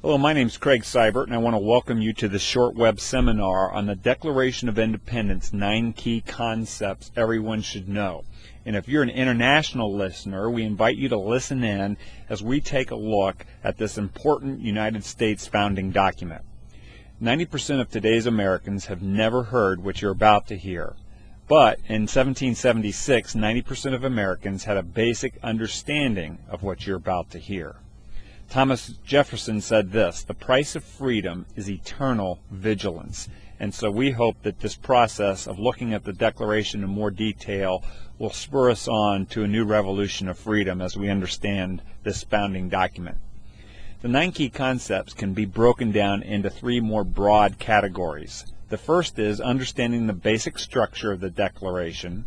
Hello, my name is Craig Seibert, and I want to welcome you to this short web seminar on the Declaration of Independence, 9 key concepts everyone should know. And if you're an international listener, we invite you to listen in as we take a look at this important United States founding document. 90% of today's Americans have never heard what you're about to hear. But in 1776, 90% of Americans had a basic understanding of what you're about to hear. Thomas Jefferson said this: the price of freedom is eternal vigilance. And so we hope that this process of looking at the Declaration in more detail will spur us on to a new revolution of freedom as we understand this founding document. The 9 key concepts can be broken down into 3 more broad categories. The first is understanding the basic structure of the Declaration.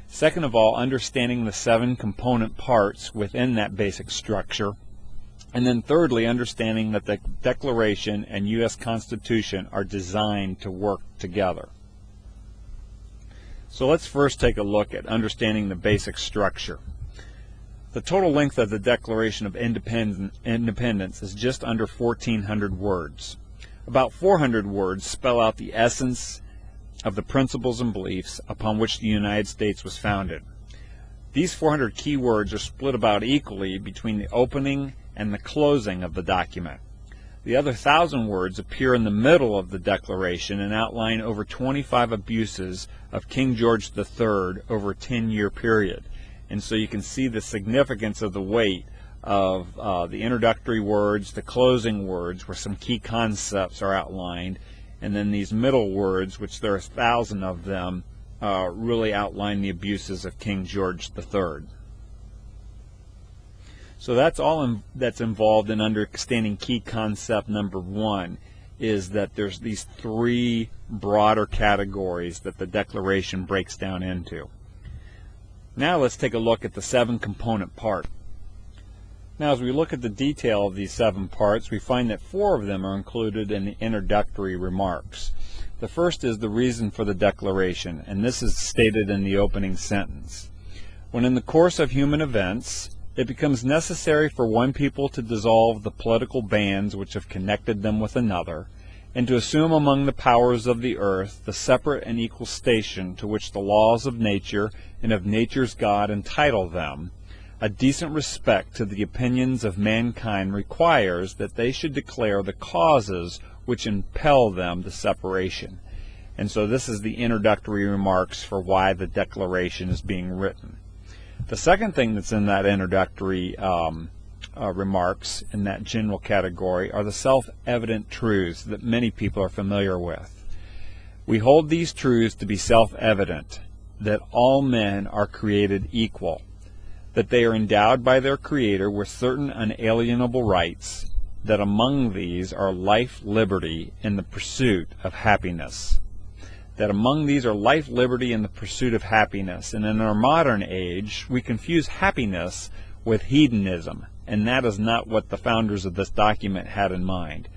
Second of all, understanding the 7 component parts within that basic structure. And then thirdly, understanding that the Declaration and U.S. Constitution are designed to work together. So let's first take a look at understanding the basic structure. The total length of the Declaration of Independence is just under 1,400 words. About 400 words spell out the essence of the principles and beliefs upon which the United States was founded. These 400 key words are split about equally between the opening and the closing of the document. The other 1,000 words appear in the middle of the Declaration and outline over 25 abuses of King George III over a 10-year period. And so you can see the significance of the weight of the introductory words, the closing words, where some key concepts are outlined, and then these middle words, which there are 1,000 of them, really outline the abuses of King George III. So that's all that's involved in understanding key concept number 1, is that there's these 3 broader categories that the Declaration breaks down into. Now let's take a look at the 7 component parts. Now as we look at the detail of these 7 parts, we find that 4 of them are included in the introductory remarks. The first is the reason for the Declaration, and this is stated in the opening sentence. When in the course of human events it becomes necessary for one people to dissolve the political bands which have connected them with another, and to assume among the powers of the earth the separate and equal station to which the laws of nature and of nature's God entitle them, a decent respect to the opinions of mankind requires that they should declare the causes which impel them to separation. And so this is the introductory remarks for why the Declaration is being written. The second thing that's in that introductory remarks, in that general category, are the self-evident truths that many people are familiar with. We hold these truths to be self-evident, that all men are created equal, that they are endowed by their Creator with certain unalienable rights, that among these are life, liberty, and the pursuit of happiness. That among these are life, liberty, and the pursuit of happiness. And in our modern age, we confuse happiness with hedonism, and that is not what the founders of this document had in mind.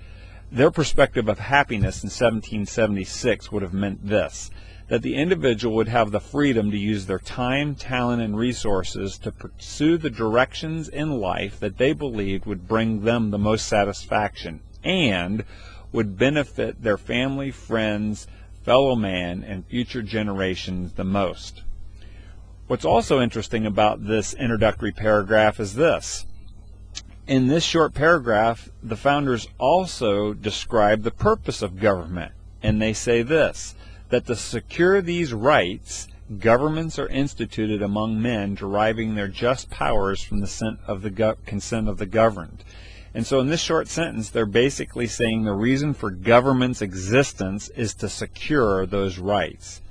Their perspective of happiness in 1776 would have meant this: that the individual would have the freedom to use their time, talent, and resources to pursue the directions in life that they believed would bring them the most satisfaction and would benefit their family, friends, fellow man, and future generations the most. What's also interesting about this introductory paragraph is this. In this short paragraph, the founders also describe the purpose of government, and they say this: that to secure these rights, governments are instituted among men deriving their just powers from the consent of the governed. And so in this short sentence, they're basically saying the reason for government's existence is to secure those rights.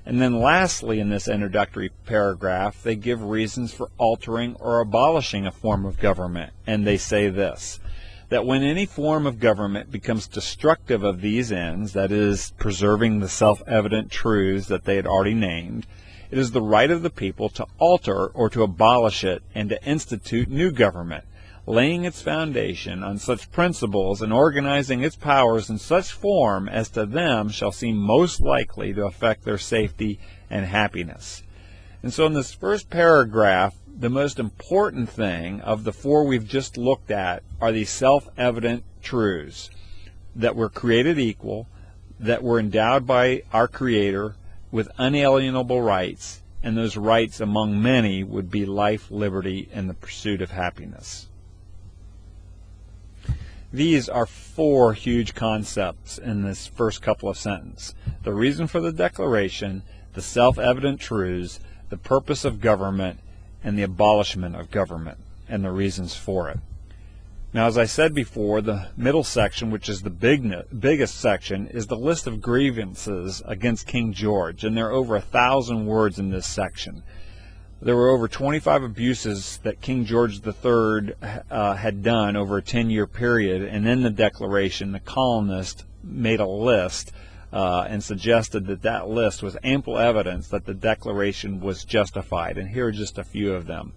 And then lastly, in this introductory paragraph, they give reasons for altering or abolishing a form of government. And they say this: that when any form of government becomes destructive of these ends, that is, preserving the self-evident truths that they had already named, it is the right of the people to alter or to abolish it and to institute new government, laying its foundation on such principles and organizing its powers in such form as to them shall seem most likely to affect their safety and happiness. And so in this first paragraph, the most important thing of the four we've just looked at are these self-evident truths: that we're created equal, that we're endowed by our Creator with unalienable rights, and those rights among many would be life, liberty, and the pursuit of happiness. These are four huge concepts in this first couple of sentences: the reason for the Declaration, the self-evident truths, the purpose of government, and the abolishment of government, and the reasons for it. Now, as I said before, the middle section, which is the biggest section, is the list of grievances against King George, and there are over 1,000 words in this section. There were over 25 abuses that King George III had done over a 10-year period, and in the Declaration, the colonists made a list and suggested that that list was ample evidence that the Declaration was justified, and here are just a few of them: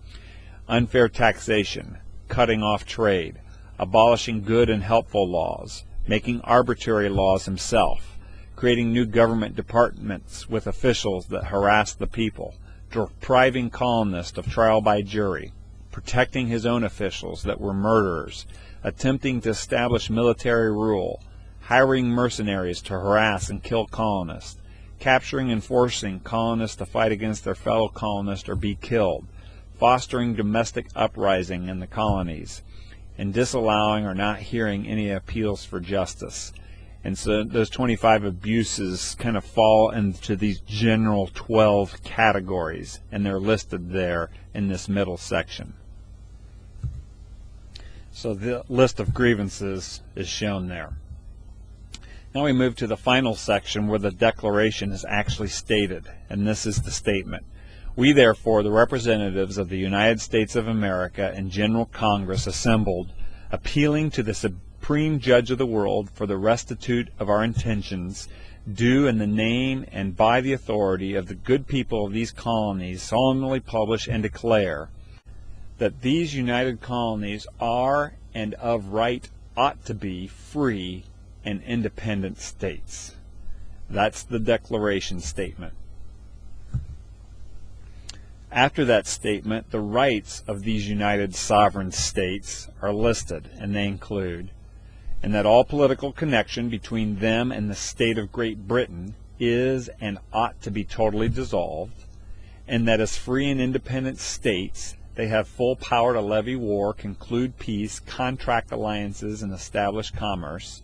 unfair taxation, cutting off trade, abolishing good and helpful laws, making arbitrary laws himself, creating new government departments with officials that harass the people, depriving colonists of trial by jury, protecting his own officials that were murderers, attempting to establish military rule, hiring mercenaries to harass and kill colonists, capturing and forcing colonists to fight against their fellow colonists or be killed, fostering domestic uprising in the colonies, and disallowing or not hearing any appeals for justice. And so those 25 abuses kind of fall into these general 12 categories, and they're listed there in this middle section. So the list of grievances is shown there. Now we move to the final section where the Declaration is actually stated, and this is the statement: "We therefore, the representatives of the United States of America and General Congress assembled, appealing to the Supreme Judge of the world for the restitute of our intentions, do in the name and by the authority of the good people of these colonies solemnly publish and declare that these united colonies are and of right ought to be free and independent states." That's the Declaration statement. After that statement, the rights of these united sovereign states are listed, and they include: and that all political connection between them and the state of Great Britain is and ought to be totally dissolved, and that as free and independent states they have full power to levy war, conclude peace, contract alliances, and establish commerce,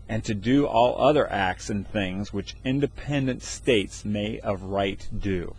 and to do all other acts and things which independent states may of right do.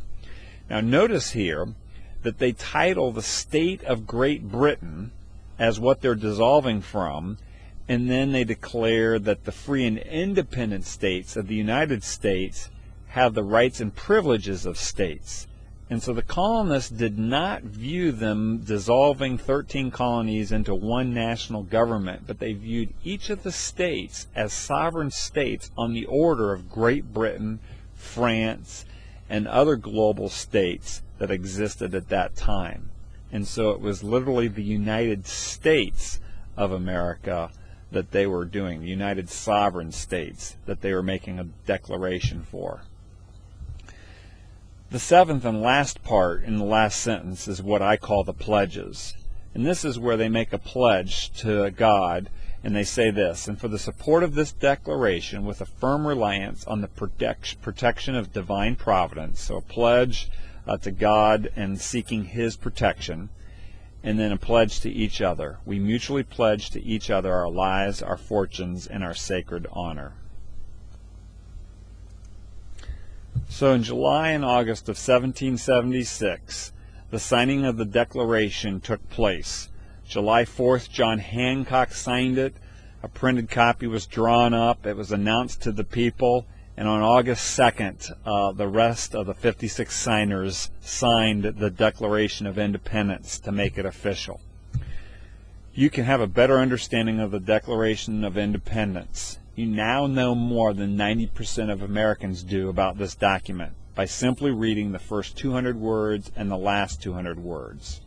Now notice here that they title the state of Great Britain as what they're dissolving from, and then they declare that the free and independent states of the United States have the rights and privileges of states. And so the colonists did not view them dissolving 13 colonies into one national government, but they viewed each of the states as sovereign states on the order of Great Britain, France, and other global states that existed at that time. And so it was literally the United States of America that they were doing, the United Sovereign States that they were making a declaration for. The seventh and last part in the last sentence is what I call the pledges. And this is where they make a pledge to God, and they say this: "And for the support of this declaration, with a firm reliance on the protection of divine providence," so a pledge to God and seeking His protection, and then a pledge to each other. "We mutually pledge to each other our lives, our fortunes, and our sacred honor." So in July and August of 1776, the signing of the Declaration took place. July 4th, John Hancock signed it. A printed copy was drawn up. It was announced to the people. And on August 2nd, the rest of the 56 signers signed the Declaration of Independence to make it official. You can have a better understanding of the Declaration of Independence. You now know more than 90% of Americans do about this document by simply reading the first 200 words and the last 200 words.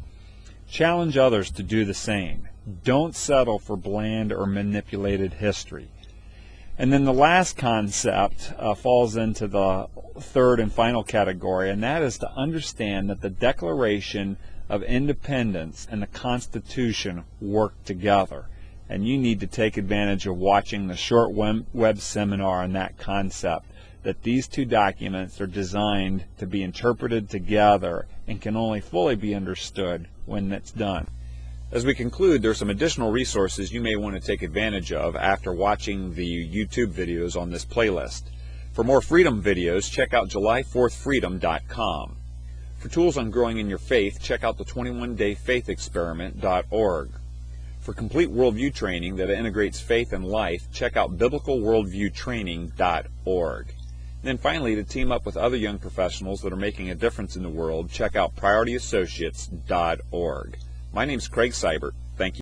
Challenge others to do the same. Don't settle for bland or manipulated history. And then the last concept falls into the third and final category, and that is to understand that the Declaration of independence and the Constitution work together. And you need to take advantage of watching the short web seminar on that concept, that these two documents are designed to be interpreted together and can only fully be understood when it's done. As we conclude, there are some additional resources you may want to take advantage of after watching the YouTube videos on this playlist. For more freedom videos, check out July4thfreedom.com. For tools on growing in your faith, check out the 21dayfaithexperiment.org. For complete worldview training that integrates faith and life, check out biblicalworldviewtraining.org. And then finally, to team up with other young professionals that are making a difference in the world, check out PriorityAssociates.org. My name's Craig Seibert.